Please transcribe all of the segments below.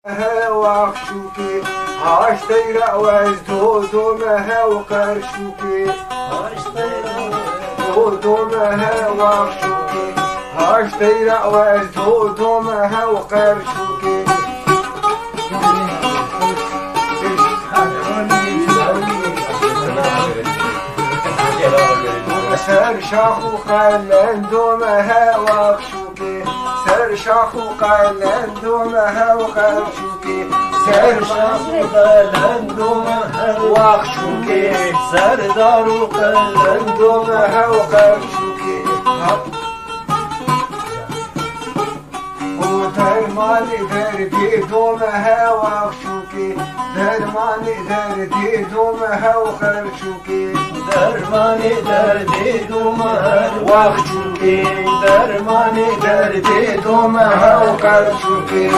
وخشوكي هاش تيرا وازدودو مها وقرشوكي هاش تيرا وازدودو مها وخشوكي هاش تيرا وازدودو مها وقرشوكي سر شاخو خلندو مها وخشوكي سر شاخو خلندو مها وخشوكي سر شاخو خلندو مها وخشوكي سر دارو خلندو مها وخشوكي درماني دردي دومها وخشوكي درماني دردي دومها وخرشوكي درماني دردي دومها وخشوكي درماني دردي دومها وخرشوكي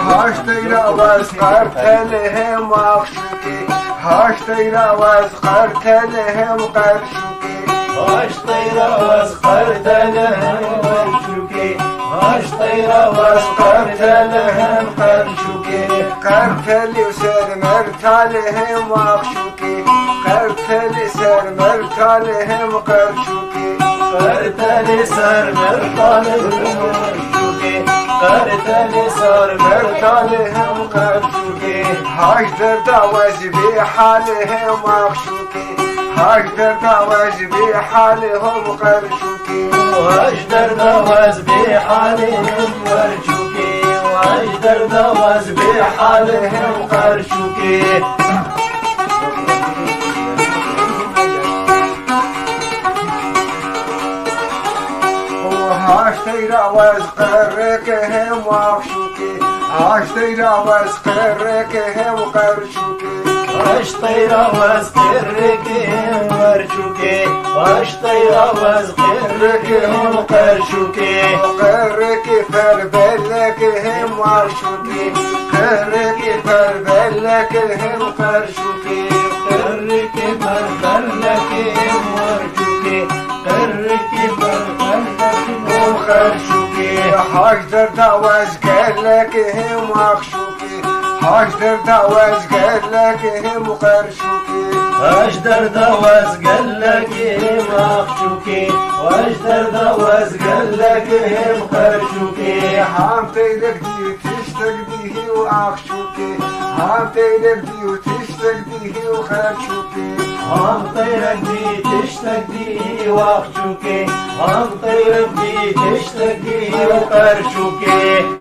هاش تيرا واسقرت لهم وخشوكي هاش تيرا واسقرت لهم قرشوكي هاش تيرا واسقرت لهم قرشوكي هاش تيرا واسقرت لهم قرشوكي قرتلي وسر مرتالهم وخشوكي قرتلي سر مرتالهم قرشوكي قرتلي سر مرتالهم قرشوكي قرتلي سر مرتالهم قرشوكي هاش دردا وجبي حالهم وخشوكي هاش دردا وجبي حالهم قرشوكي هاش دردا وجبي حالهم قرشوكي هاش دردا وجبي حالهم قرشوكي هاش تيرا واسقركهم وخشوكي هاش تيرا واسقركهم وقرشوكي هاش تيرا واسقركهم وقرشوكي هاش تيرا واسقركهم وقرشوكي قركي فربلكهم وخشوكي قركي فربلكهم وقرشوكي قركي فربلكهم وقرشوكي قركي فربلكهم وخرشوكي هاش دردا وازقلكهم وخشوكي هاش دردا وازقلكهم وقرشوكي هاش دردا وازقلكهم وخشوكي هاش دردا وازقلكهم وقرشوكي حامتي لك دي تشتق ديه وخشوكي حامتي لك دي وتشتق ديه وخرشوكي حامتي لك دي تشتق ديه وخشوكي حامتي لك دي تشتق ديه وقرشوكي